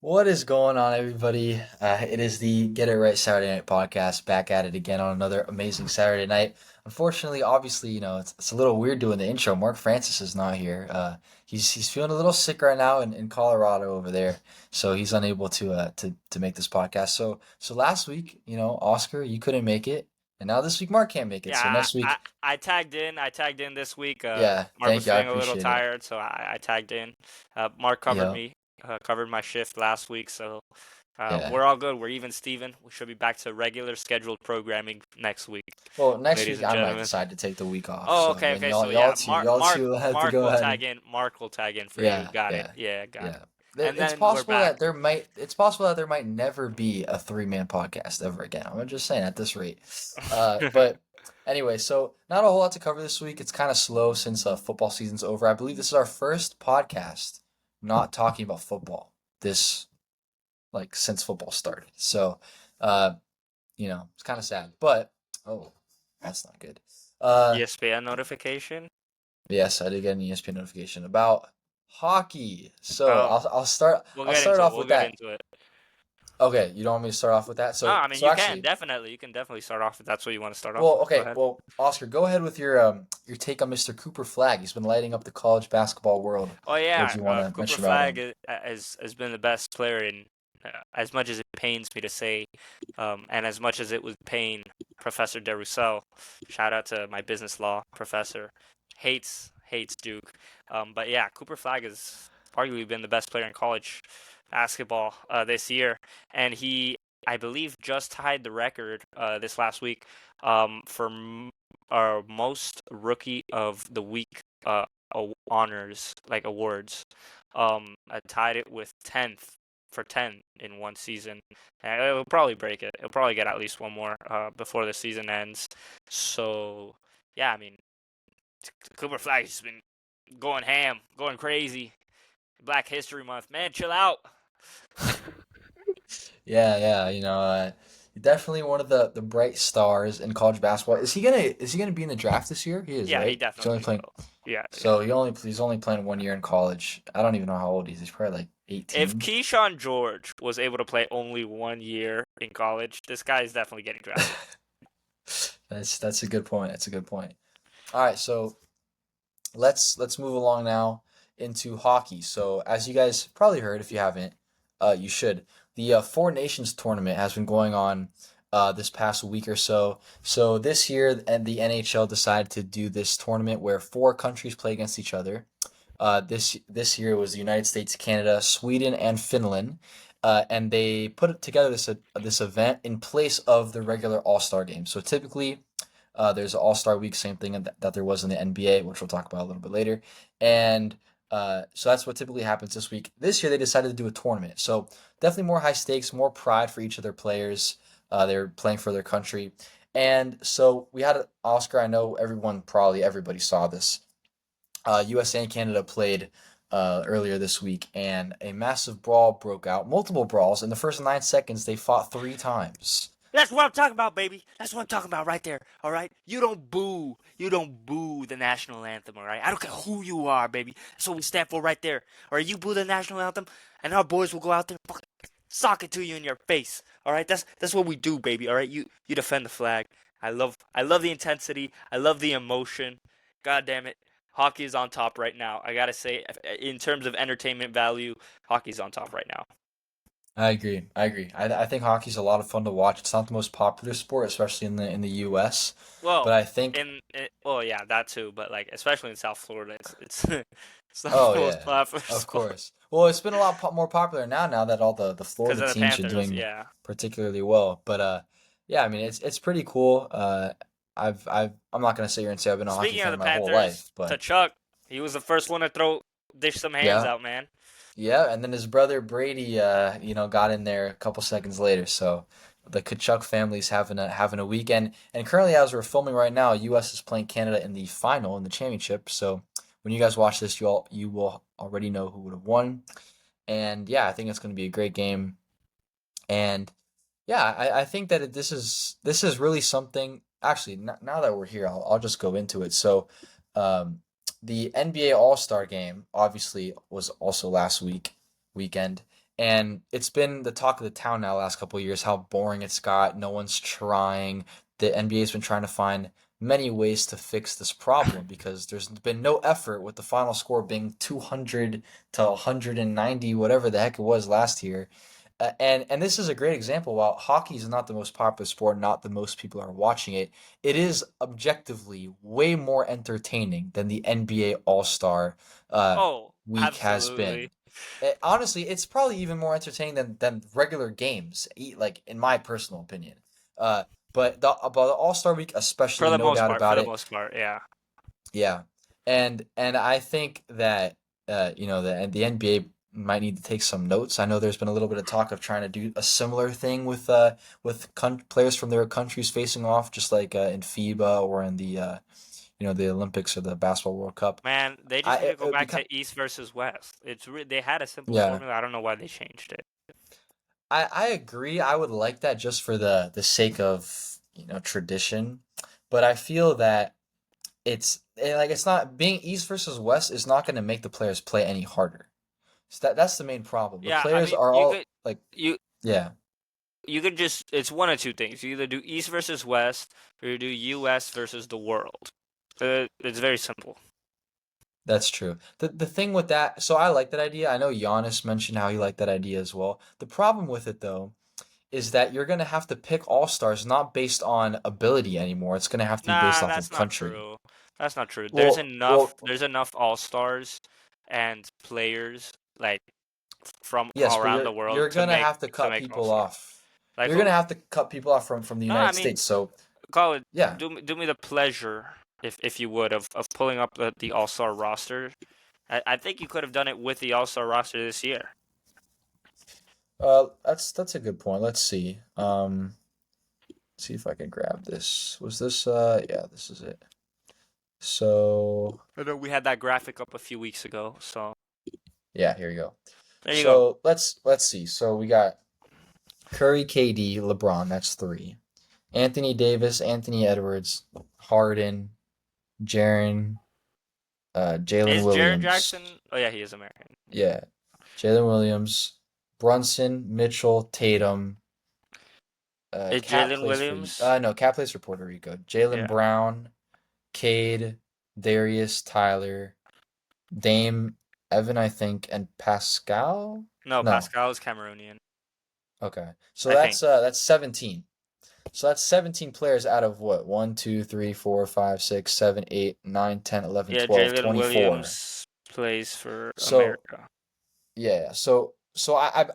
What is going on, everybody? It is the Get It Right Saturday Night podcast, back at it again on another amazing Saturday night. Unfortunately, obviously, it's a little weird doing the intro. Mark Francis is not here. He's feeling a little sick right now in Colorado over there, so he's unable to make this podcast. So last week, Oscar, you couldn't make it, and now this week Mark can't make it. So Yeah, next I, week, I tagged in. I tagged in this week. yeah, Mark thank was you, I feeling a little appreciate it. tired, so I tagged in. Mark covered Yeah, me, covered my shift last week, so yeah. we're all good. We're even, Steven. We should be back to regular scheduled programming next week, Well, next ladies week and I might gentlemen. decide to take the week off. Oh, So okay, then okay. y'all, So y'all yeah, two, y'all two will have to Mark go will ahead tag and in. Mark will tag in for you. yeah, Got it. yeah, Yeah, got yeah. it. And It's then we're possible back. that there might never be a three-man podcast ever again. I'm just saying at this rate. But anyway, so not a whole lot to cover this week. It's kind of slow since football season's over. I believe this is our first podcast not talking about football this like since football started. So, uh, it's kind of sad. But oh, that's not good. Uh, ESPN notification. Yes, I did get an ESPN notification about hockey. So Oh, I'll start we'll I'll get start into it. off We'll with get that. into it. Okay, you don't want me to start off with that? No, So I mean so you can actually, definitely. You can definitely start off if that's what you want to start off well, with. Go okay, ahead. well, Oscar, go ahead with your take on Mr. Cooper Flag. He's been lighting up the college basketball world. Oh What do yeah, you want to Cooper mention about Flag him? has been the best player in as much as it pains me to say, and as much as it was pain Professor DeRussell. Shout out to my business law professor. Hates Duke. But yeah, Cooper Flag has arguably been the best player in college basketball this year, and he, I believe, just tied the record this last week for our most rookie of the week honors, like awards. I tied it with 10th for 10 in one season. And it'll probably break it. It'll probably get at least one more before the season ends. So, yeah, I mean, Cooper Flag's just been going ham, going crazy. Black History Month. Man, chill out. Yeah, yeah, definitely one of the bright stars in college basketball. Is he gonna be in the draft this year? He is, Yeah, he right? He's only definitely playing. will. Yeah, yeah. So he's only playing 1 year in college. I don't even know how old he is. He's probably like If 18. Keyshawn George was able to play only 1 year in college, this guy is definitely getting drafted. That's a good point. That's a good point. All right, so let's move along now into hockey. So as you guys probably heard, if you haven't, you should. The Four Nations tournament has been going on this past week or so. So this year, and the NHL decided to do this tournament where four countries play against each other. This year was the United States, Canada, Sweden, and Finland, and they put together this event in place of the regular All Star game. So typically, there's an All Star Week, same thing that there was in the NBA, which we'll talk about a little bit later, and so that's what typically happens this week. This year they decided to do a tournament, so definitely more high stakes, more pride for each of their players. They're playing for their country, and so we had Oscar. I know everybody saw this. USA and Canada played earlier this week, and a massive brawl broke out. Multiple brawls. In the first 9 seconds, they fought three times. That's what I'm talking about, baby. That's what I'm talking about right there. All right. You don't boo. You don't boo the national anthem. All right. I don't care who you are, baby. That's what we stand for right there. All right. You boo the national anthem, and our boys will go out there and fucking sock it to you in your face. All right. That's what we do, baby. All right. You defend the flag. I love the intensity. I love the emotion. God damn it. Hockey is on top right now. I gotta say, in terms of entertainment value, hockey's on top right now. I agree. I agree. I think hockey's a lot of fun to watch. It's not the most popular sport, especially in the U.S. But Well, I think, well, yeah, that too, but like especially in South Florida, it's it's not oh the most yeah, popular of sport course. Well, it's been a lot more popular now that all the because Florida of the teams are Panthers. doing Yeah. particularly well. But yeah, I mean it's pretty cool. I'm not gonna sit here and say I've been a hockey Speaking of fan the my whole life, Panthers, but Kachuk, he was the first one to dish some hands yeah, out, man. yeah, and then his brother Brady, got in there a couple seconds later. So the Kachuk family's having a weekend. And currently, as we're filming right now, U.S. is playing Canada in the final in the championship. So when you guys watch this, you will already know who would have won. And yeah, I think it's going to be a great game. And yeah, I think that this is really something. Actually, now that we're here, I'll just go into it. So, um, the NBA All Star Game obviously was also last weekend, And it's been the talk of the town now the last couple of years how boring it's got. No one's trying. The NBA's been trying to find many ways to fix this problem because there's been no effort with the final score being 200 to 190, whatever the heck it was last year. And this is a great example. While hockey is not the most popular sport, not the most people are watching it, it is objectively way more entertaining than the NBA All Star uh, Oh, week has absolutely. been. Honestly, it's probably even more entertaining than regular games, like in my personal opinion. Uh, but the All Star week, especially, no doubt For about the it. most part, yeah. Yeah, and I think that the NBA might need to take some notes. I know there's been a little bit of talk of trying to do a similar thing with players from their countries facing off, just like in FIBA or in the Olympics or the Basketball World Cup. Man, they I just need to it go would be back kind. to East versus West. They had a simple Yeah, formula. I don't know why they changed it. I agree. I would like that just for the sake of tradition, but I feel that it's not being East versus West is not going to make the players play any harder. So that's the main problem. The Yeah, I players mean, are all like, you yeah, you could just it's one of two things. You either do East versus West or you do US versus the world. It's very simple. that's true. The thing with that, so I like that idea. I know Giannis mentioned how he liked that idea as well. The problem with it though is that you're gonna have to pick all stars not based on ability anymore. It's gonna have to be based Nah, off of that's not country. true. That's not true. Well, There's enough all-stars and players like from yes, but around you're the world you're gonna have to to cut make people all-star. off. Like You're gonna who? have to cut people off from the No, I United mean, States. So Colin, yeah, do me the pleasure, if you would, of pulling up the All-Star roster. I think you could have done it with the All-Star roster this year. that's a good point. Let's see. See if I can grab this. Was this yeah, this is it. So, I know we had that graphic up a few weeks ago, so yeah, here you go. there you go. So, let's see. So, we got Curry, KD, LeBron, that's 3. Anthony Davis, Anthony Edwards, Harden, Jaren, Jalen Is Jaren Williams. Jackson? Oh yeah, he is American. Yeah. Jalen Williams, Brunson, Mitchell, Tatum, Is Cat Jalen plays for Williams? no, Cat plays for Puerto Rico. Jalen Yeah. Brown, Cade, Darius, Tyler, Dame, Evan, I think, and Pascal? No, No. Pascal is Cameroonian. Okay. So I think. that's 17. So that's 17 players out of what? 1, 2, 3, 4, 5, 6, 7, 8, 9, 10, 11, Yeah, 12, Jalen 24. Williams plays for So, America. yeah. So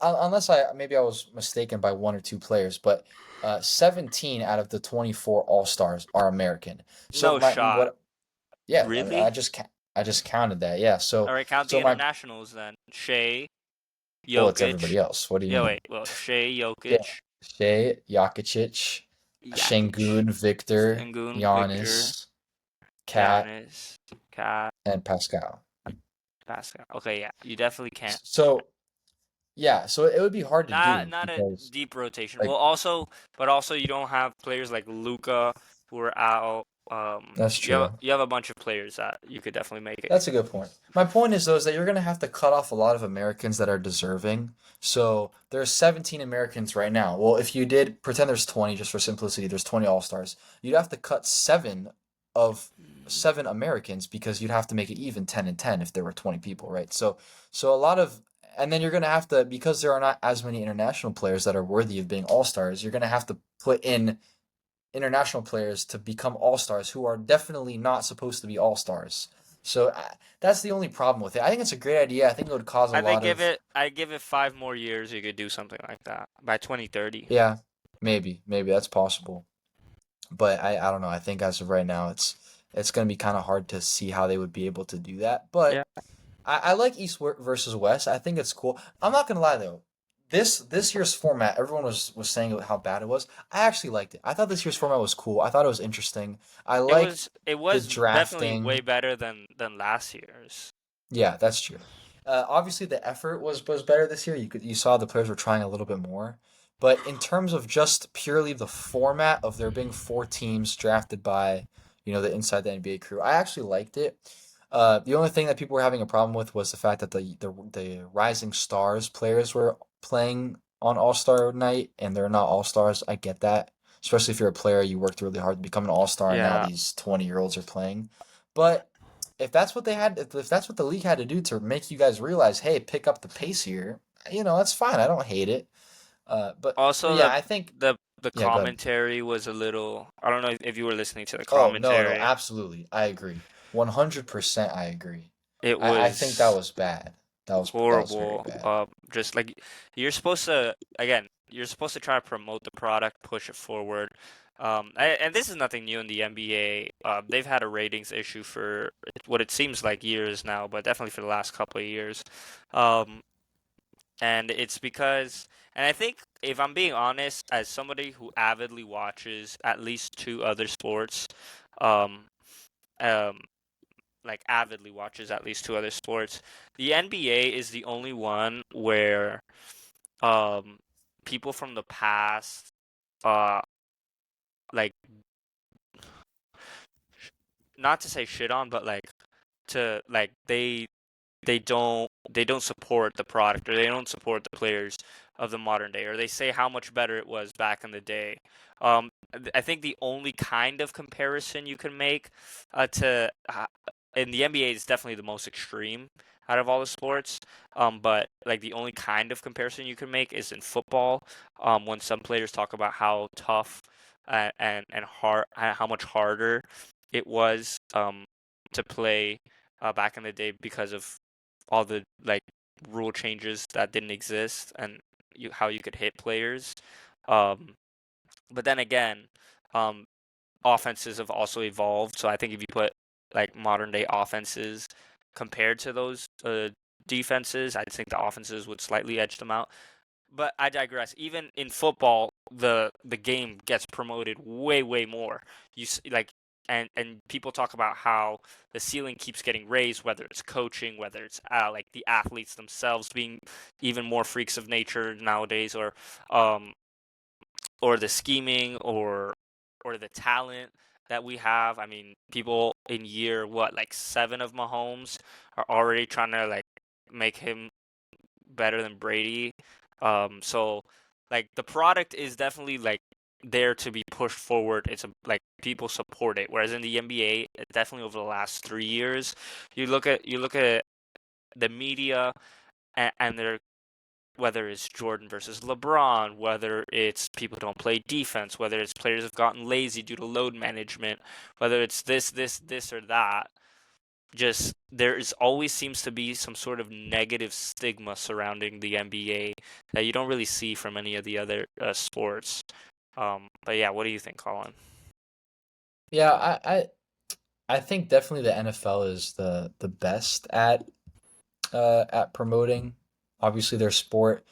unless maybe I was mistaken by 1 or 2 players, but 17 out of the 24 All-Stars are American. So No my shot. what yeah, Really? I just counted that. Yeah. All So right, count the so my internationals then. Shea, well, it's Jokic. everybody else. What do you Yeah, mean? wait. Well, Shea, Yeah. Jokic, Shea, Jakicic, Jakic, Şengün, Victor, Sengun, Victor, Giannis, Cat, Giannis, Kat, and Pascal. Pascal. Okay, yeah, you definitely can't. So yeah, so it would be hard to do Not a because deep rotation. like But also you don't have players like Luca who are out. that's true. You have a bunch of players that you could definitely make it. That's a good point. My point is though is that you're gonna have to cut off a lot of Americans that are deserving. So there's 17 Americans right now. Well, if you did pretend there's 20 just for simplicity, there's 20 All-Stars. You'd have to cut of 7 Americans because you'd have to make it even 10 and 10 if there were 20 people, right? So a lot of and then you're gonna have to because there are not as many international players that are worthy of being All-Stars, you're gonna have to put in international players to become all-stars who are definitely not supposed to be all-stars. So that's the only problem with it. I think it's a great idea. I think it would cause a lot of I give it 5 more years. You could do something like that by 2030. yeah, maybe that's possible. But I don't know. I think as of right now, it's going to be kind of hard to see how they would be able to do that. Yeah. But I like East versus West. I think it's cool. I'm not gonna lie though. This year's format, everyone was saying how bad it was. I actually liked it. I thought this year's format was cool. I thought it was interesting. I liked It the was definitely way drafting. better than last year's. Yeah, that's true. Obviously, the effort was better this year. You saw the players were trying a little bit more. But in terms of just purely the format of there being 4 teams drafted by, the inside the NBA crew, I actually liked it. The only thing that people were having a problem with was the fact that the Rising Stars players were playing on All-Star night and they're not All-Stars. I get that. Especially if you're a player, you worked really hard to become an All-Star, and now Yeah. these 20-year-olds are playing. But if that's what they had, if that's what the league had to do to make you guys realize, hey, pick up the pace here, that's fine. I don't hate it. But Also, yeah, I think the yeah, go ahead. commentary was a little. I don't know if you were listening to the Oh, no, no, commentary. absolutely. I agree. 100% I agree. It I think that was was bad. That was very horrible. bad. Just like you're supposed to, again, you're supposed to try to promote the product, push it forward. And this is nothing new in the NBA. They've had a ratings issue for what it seems like years now, but definitely for the last couple of years. Um, and it's because, and I think if I'm being honest, as somebody who avidly watches at least two other sports, um, um, like avidly watches at least two other sports. The NBA is the only one where um people from the past uh like not to say shit on, but like to like they don't support the product, or they don't support the players of the modern day, or they say how much better it was back in the day. I think the only kind of comparison you can make to in the NBA is definitely the most extreme out of all the sports. But like the only kind of comparison you can make is in football. When some players talk about how tough and hard, how much harder it was to play back in the day because of all the like rule changes that didn't exist, and how you could hit players. Um, but then again, um, offenses have also evolved. So I think if you put like modern day offenses compared to those defenses, I think the offenses would slightly edge them out. But I digress. Even in football, the game gets promoted way more. Like, and people talk about how the ceiling keeps getting raised, whether it's coaching, whether it's like the athletes themselves being even more freaks of nature nowadays, um or the scheming, or the talent that we have. I mean, people in year what, like 7 of Mahomes are already trying to like make him better than Brady. So like the product is definitely like there to be pushed forward. It's like people support it. Whereas in the NBA, definitely over the last 3 years, you look at the media, and they're, whether it's Jordan versus LeBron, whether it's people don't play defense, whether it's players have gotten lazy due to load management, whether it's this or that. Just there is always seems to be some sort of negative stigma surrounding the NBA that you don't really see from any of the other sports. But yeah, what do you think, Colin? Yeah, I think definitely the NFL is the best at promoting obviously their sport.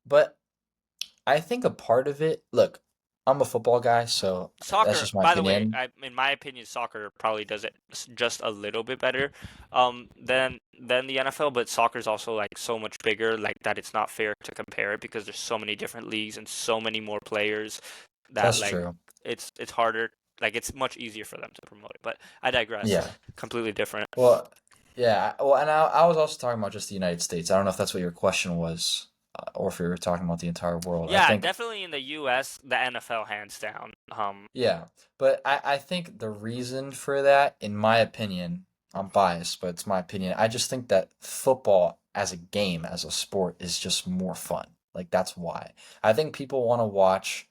But I think a part of it, look, I'm a football guy, so that's Soccer, just my by the way, opinion. in my opinion, soccer probably does it just a little bit better, than the NFL. But soccer's also like so much bigger, like that it's not fair to compare it because there's so many different leagues and so many more players that That's like true. it's harder. Like it's much easier for them to promote it. But I digress. Yeah. Completely different. Well, yeah. Well, and I was also talking about just the United States. I don't know if that's what your question was, or if you were talking about the entire world. I Yeah, think, definitely in the U.S., the NFL hands down. yeah. But I think the reason for that, in my opinion, I'm biased, but it's my opinion. I just think that football as a game, as a sport, is just more fun. Like, that's why. I think people want to watch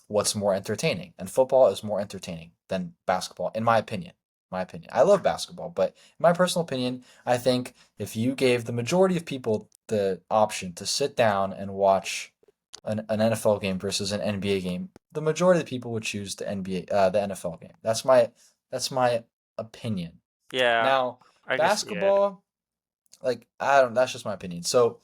what's more entertaining, and football is more entertaining than basketball, in my opinion. My opinion. I love basketball, but in my personal opinion, I think if you gave the majority of people the option to sit down and watch an NFL game versus an NBA game, the majority of the people would choose the NFL game. That's my opinion. Yeah, Now, I can see it. basketball, like I don't. That's just my opinion. So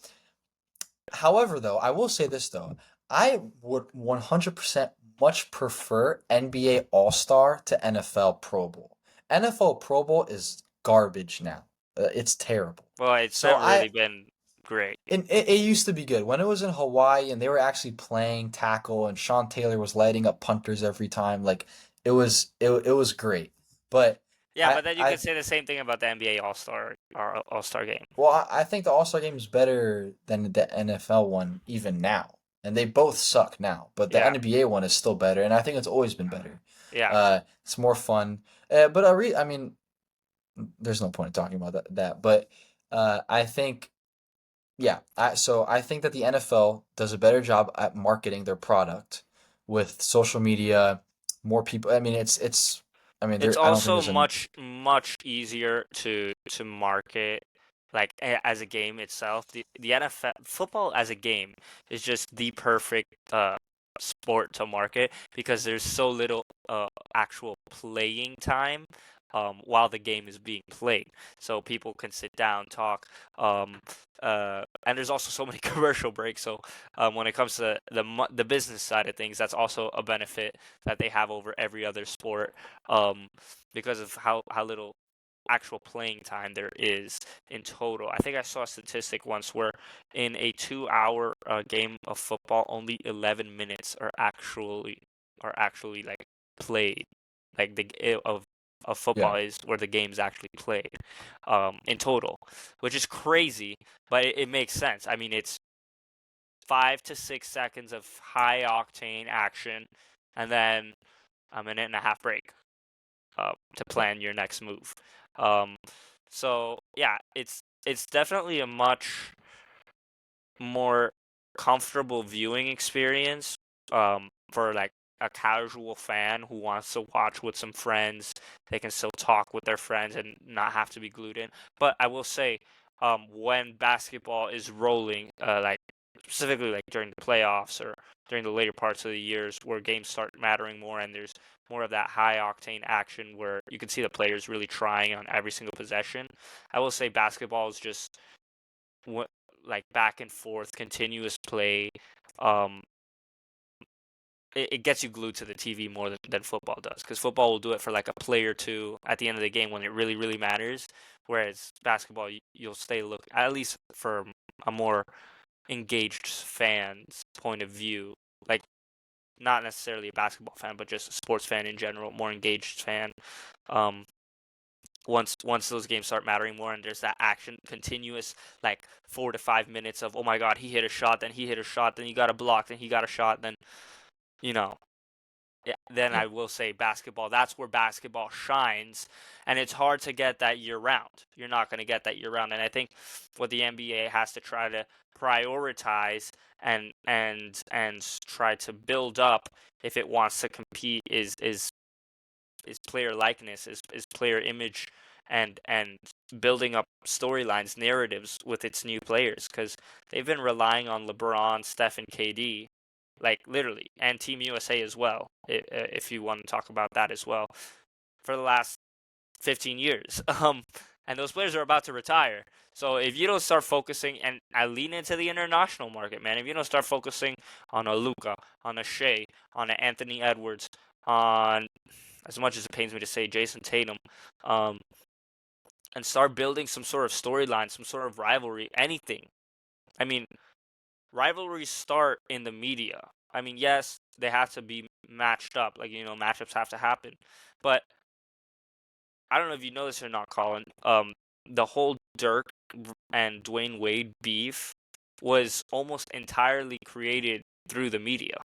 however, though, I will say this though. I would 100% much prefer NBA All-Star to NFL Pro Bowl. NFL Pro Bowl is garbage now. It's terrible. Well, it's So never really been great. it used to be good when it was in Hawaii and they were actually playing tackle and Sean Taylor was lighting up punters every time. Like it was great. But Yeah, I but then you I could say the same thing about the NBA All-Star game. well, I think the All Star game is better than the NFL one even now, and they both suck now. But the Yeah, NBA one is still better, and I think it's always been better. yeah. It's more fun. But I mean, there's no point in talking about that. But I think, yeah. So I think that the NFL does a better job at marketing their product with social media, more people. I mean, it's. I mean, It's there. I don't think also there's an. much easier to market like as a game itself. The NFL football as a game is just the perfect sport to market because there's so little actual playing time while the game is being played. So people can sit down, talk, um and there's also so many commercial breaks. So when it comes to the business side of things, that's also a benefit that they have over every other sport um, because of how little actual playing time there is in total. I think I saw a statistic once where in a 2 hour game of football, only 11 minutes are actually like played. Like of Yeah. football is where the game's actually played in total, which is crazy, but it makes sense. I mean, it's 5 to 6 seconds of high octane action, and then a minute and a half break to Yeah. plan your next move. Um, so yeah, it's definitely a much more comfortable viewing experience for like a casual fan who wants to watch with some friends. They can still talk with their friends and not have to be glued in. But I will say, when basketball is rolling, like specifically like during the playoffs or during the later parts of the years where games start mattering more and there's more of that high octane action where you can see the players really trying on every single possession. I will say basketball is just like back and forth, continuous play. Um, it gets you glued to the TV more than football does, because football will do it for like a play or two at the end of the game when it really, really matters. Whereas basketball, you'll stay look at least for a more engaged fan's point of view, like not necessarily a basketball fan, but just a sports fan in general, more engaged fan. Um, once those games start mattering more and there's that action continuous like 4 to 5 minutes of oh my god he hit a shot then he hit a shot then he got a block then he got a shot then you know yeah, then Yeah. I will say basketball, that's where basketball shines, and it's hard to get that year round. You're not going to get that year round, and I think what the NBA has to try to prioritize and try to build up if it wants to compete is player likeness, is player image, and building up storylines, narratives with its new players because they've been relying on LeBron, Steph, and KD, like literally, and Team USA as well. If you want to talk about that as well, for the last 15 years. And those players are about to retire. So if you don't start focusing, and I lean into the international market, man. If you don't start focusing on a Luka, on a Shea, on an Anthony Edwards, on as much as it pains me to say Jason Tatum, um, and start building some sort of storyline, some sort of rivalry, anything. I mean, rivalries start in the media. I mean, yes, they have to be matched up, like matchups have to happen. But I don't know if you know this or not, Colin. The whole Dirk and Dwayne Wade beef was almost entirely created through the media,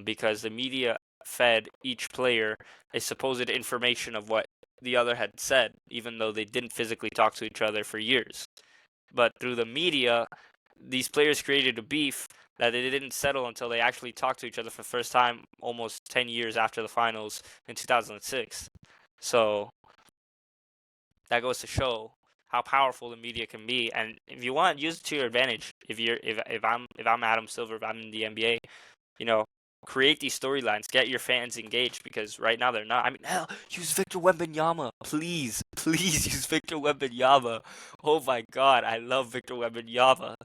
because the media fed each player a supposed information of what the other had said, even though they didn't physically talk to each other for years. But through the media, these players created a beef that they didn't settle until they actually talked to each other for the first time almost 10 years after the finals in 2006. So that goes to show how powerful the media can be, and if you want, use it to your advantage. If I'm Adam Silver, if I'm in the NBA, you know, create these storylines, get your fans engaged, because right now they're not. I mean, hell, use Victor Wembanyama, please, please use Victor Wembanyama. Oh my God, I love Victor Wembanyama.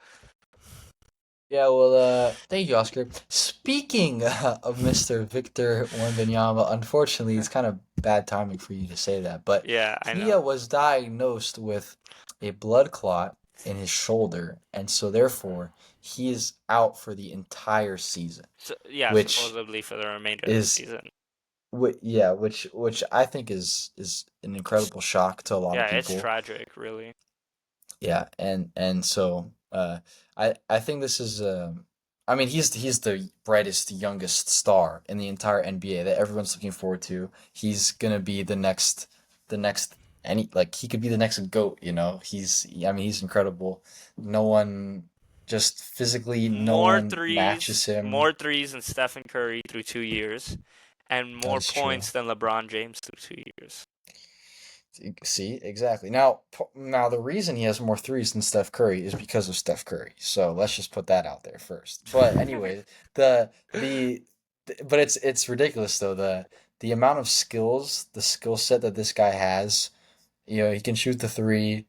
Yeah, well, thank you, Oscar. Speaking of Mr. Victor Wembanyama, unfortunately, it's kind of bad timing for you to say that, but Yeah, I he know. was diagnosed with a blood clot in his shoulder, and so therefore he is out for the entire season, So yeah, which supposedly for the remainder of the is season. yeah, which I think is an incredible shock to a lot of Yeah, it's people. tragic, really. Yeah, and so I think this is I mean he's the brightest youngest star in the entire NBA that everyone's looking forward to. He's gonna be the next any like he could be the next GOAT, you know. I mean he's incredible. No one just physically no one matches him. More threes than Stephen Curry through 2 years, and That more is true. points than LeBron James through 2 years. See, exactly. Now the reason he has more threes than Steph Curry is because of Steph Curry. So let's just put that out there first. But anyway, the but it's ridiculous though the amount of skills, the skill set that this guy has. You know, he can shoot the three.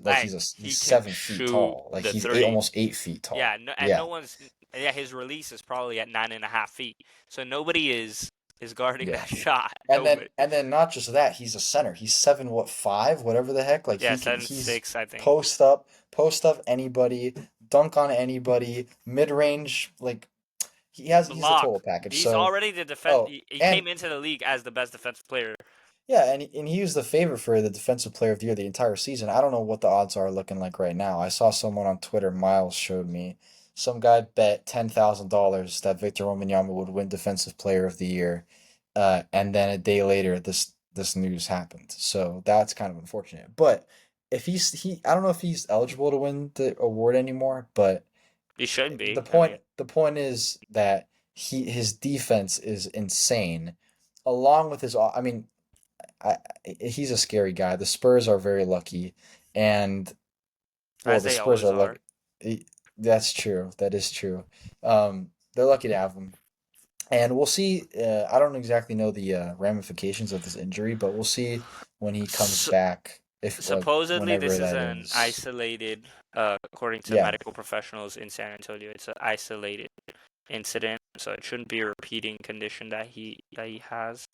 Like He's he can 7 feet shoot tall. Like the he's eight, three. almost 8 feet Yeah, tall. no, and no Yeah, one's. Yeah, his release is probably at 9.5 feet. So nobody is guarding yeah. that shot. And then Nobody. and then not just that, he's a center. He's 7 what 5, whatever the heck. Like Yeah, he's 7'6", I think. post up anybody, dunk on anybody, mid range. Like he's the total Block. package. He's So already the defense. oh He and came into the league as the best defensive player. yeah, and he was the favorite for the defensive player of the year the entire season. I don't know what the odds are looking like right now. I saw someone on Twitter, Miles showed me. Some guy bet $10,000 that Victor Wembanyama would win defensive player of the year. And then a day later this news happened. So that's kind of unfortunate. But if I don't know if he's eligible to win the award anymore, but He should the be. I point mean, the point is that his defense is insane along with his I mean I, he's a scary guy. The Spurs are very lucky, and well, as the they Spurs always are are. lucky. That's true. That is true. They're lucky to have him, and we'll see. I don't exactly know the ramifications of this injury, but we'll see when he comes S back, if like Supposedly, whenever this is that an is. isolated. According to Yeah, medical professionals in San Antonio, it's an isolated incident, so it shouldn't be a repeating condition that he has.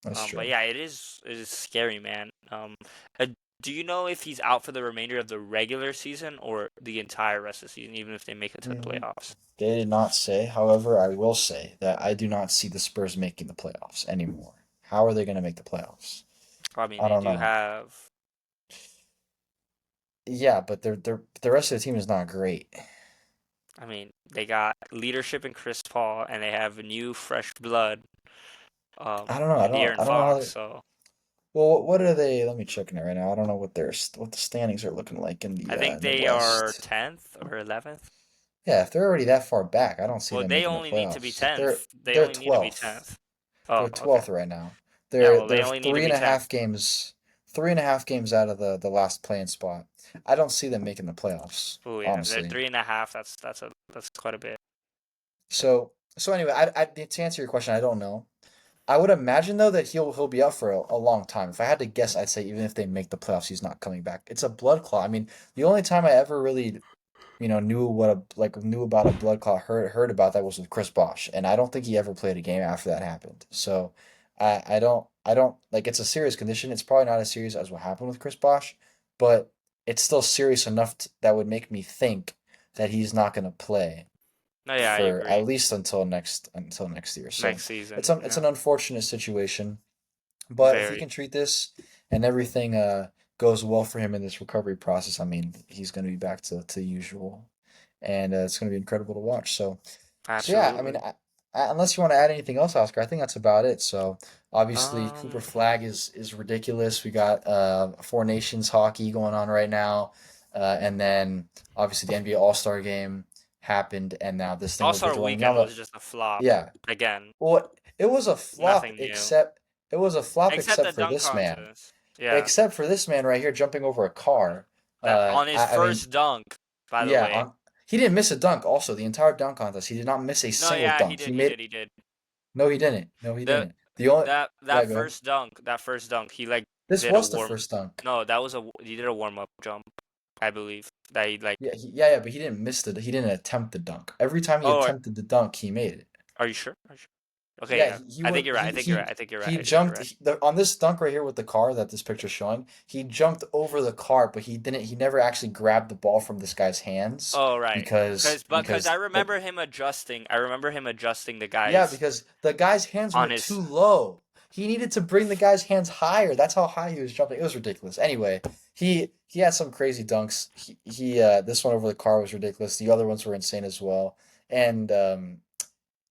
that's But true. yeah, it is scary, man. Uh, do you know if he's out for the remainder of the regular season or the entire rest of the season, even if they make it to the Mm, playoffs? They did not say. However, I will say that I do not see the Spurs making the playoffs anymore. How are they going to make the playoffs? I mean, I they don't do know. have. Yeah, but the rest of the team is not great. I mean, they got leadership in Chris Paul, and they have new fresh blood, I don't know. in De'Aaron I don't know how Fox. they. So Well, what are they? Let me check it right now. I don't know what the standings are looking like I think in the they are West. 10th or 11th. Yeah, if they're already that far back, I don't see Well, them they making the only need to be playoffs. 10th. They They're only need to be 12th. 10th. Oh, They're okay. 12th right now. Yeah, They're well, they they're only need to three be and a 10th. half games, 3.5 games out of the last playing spot. I don't see them making the playoffs, Oh yeah, they're honestly. 3.5. That's quite a bit. So anyway, to answer your question, I don't know. I would imagine though that he'll be out for a long time. If I had to guess, I'd say even if they make the playoffs, he's not coming back. It's a blood clot. I mean, the only time I ever really, knew about a blood clot, heard about that was with Chris Bosh, and I don't think he ever played a game after that happened. So, I don't like it's a serious condition. It's probably not as serious as what happened with Chris Bosh, but it's still serious enough that would make me think that he's not going to play No, yeah, I for agree. at least until next year. So Next it's season, it's yeah, an unfortunate situation, but if he very. can treat this and everything goes well for him in this recovery process, I mean he's going to be back to usual, and it's going to be incredible to watch. So yeah, I mean Absolutely. unless you want to add anything else, Oscar, I think that's about it. So obviously Cooper Um, Flag is ridiculous. We got Four Nations hockey going on right now, and then obviously the NBA All Star Game happened, and now this thing with All-Star Victor Weekend Wembanyama. was just a flop Yeah, again. well, it was a flop Nothing new except except the for dunk this man. contest. Yeah, Except for this man right here jumping over a car. that on his I mean, first dunk, by the yeah, way. he didn't miss a dunk. Also, the entire dunk contest, he did not miss a No, single yeah, he dunk. He did, he made did, he did. no, he didn't. No, he The didn't. The only that Yeah, that go ahead. first dunk, he like This did a was the warm. first dunk. No, he did a warm up jump, I believe. That he like. Yeah, but he didn't attempt the dunk. Every time he Oh, attempted the dunk, he made it. are you sure? Are you sure? Okay, Yeah, yeah. he I think went you're right. I think you're right. I think you're right. he I think you're jumped right. on this dunk right here with the car that this picture's showing. He jumped over the car, but he never actually grabbed the ball from this guy's hands Oh, right. because Because I remember him adjusting. I remember him adjusting the guys because the guy's hands were on too his. low. He needed to bring the guy's hands higher. That's how high he was jumping. It was ridiculous. Anyway, he had some crazy dunks. He this one over the car was ridiculous. The other ones were insane as well. And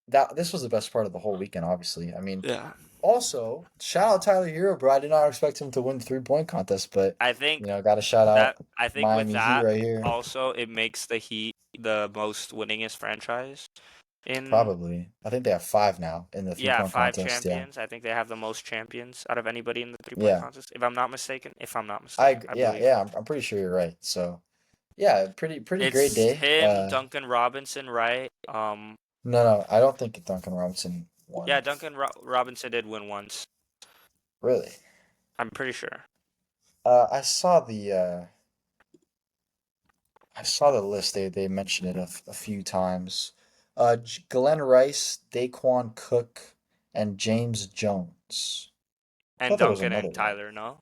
that this was the best part of the whole weekend, obviously. I mean, Yeah. also, shout out Tyler Hero, bro. I did not expect him to win the 3-point contest, but I think got to shout that out I think with Miami Heat that right here. also it makes the Heat the most winningest franchise in. Probably. I think they have 5 now in the Yeah, 3-point five contest. Yeah. champions. I think they have the most champions out of anybody in the 3-point Yeah. contest. If I'm not mistaken. If I'm not mistaken, I Yeah, believe. yeah, I'm pretty sure you're right. So, yeah, pretty great It's day. him, Duncan Robinson, right? No, I don't think Duncan Robinson won. Yeah, Robinson did win once. Really. I'm pretty sure. I saw the list. They mentioned it a few times. Glenn Rice, Daquan Cook, and James Jones. I And thought there was Duncan another and one. Tyler, no?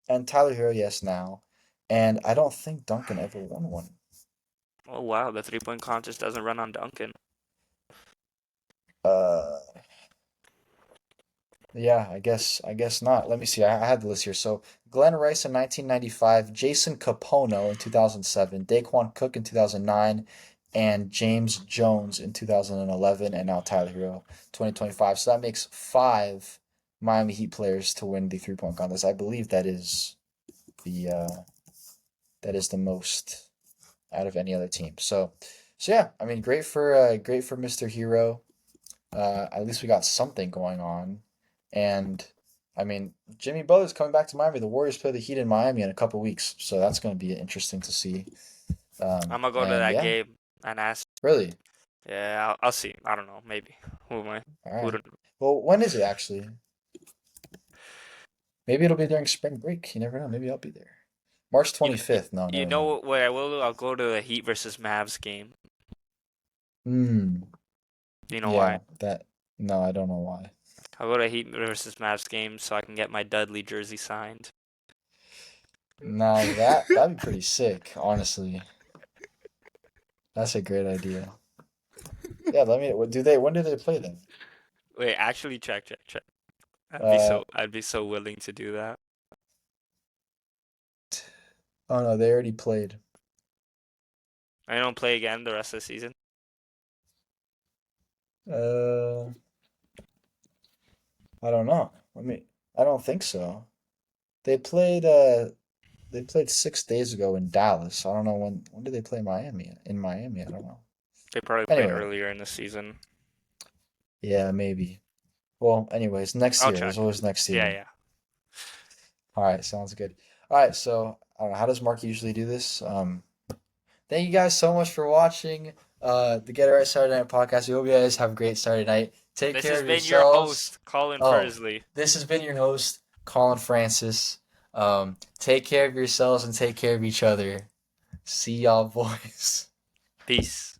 And Tyler Hero, yes, now. And I don't think Duncan ever won one. Oh wow, the 3-point contest doesn't run on Duncan. Uh, yeah, I guess not. Let me see. I had the list here. So Glenn Rice in 1995, Jason Capono in 2007, Daquan Cook in 2009, and James Jones in 2011, and now Tyler Hero 2025. So that makes 5 Miami Heat players to win the 3-point contest. I believe the that is the most out of any other team. So yeah, I mean, great for Mr. Hero. At least we got something going on. And I mean, Jimmy Butler's coming back to Miami. The Warriors play the Heat in Miami in a couple weeks, so that's going to be interesting to see. I'm gonna go to And that yeah, game and ask. really. Yeah, I'll see. I don't know. Maybe. Who am I? All Who right. don't, Well, when is it actually? Maybe it'll be during spring break. You never know. Maybe I'll be there. March you know, 25th. No, you never know mind. what I will do? I'll go to the Heat versus Mavs game. Hmm. You know why? Yeah, that. No, I don't know why. I'll go to Heat versus Mavs game so I can get my Dudley jersey signed. Now that'd be pretty sick, honestly. That's a great idea. Yeah, let me. When do they play then? Wait, actually, check. Uh, I'd be so willing to do that. oh no, they already played. I don't play again the rest of the season. Uh, I don't know. I don't think so. They played they played 6 days ago in Dallas. I don't know when did they play Miami? In Miami, I don't know. They probably played Anyway, earlier in the season. yeah, maybe. Well, anyways, next I'll year. There's check. always next Yeah, year. yeah. All right, sounds good. All right, so I don't know, how does Mark usually do this? Thank you guys so much for watching the Get It Right Saturday Night podcast. We hope you guys have a great Saturday night. Take This care has of been your yourselves. host, Colin Oh, Fursley. this has been your host, Colin Francis. Take care of yourselves and take care of each other. See y'all, boys. Peace.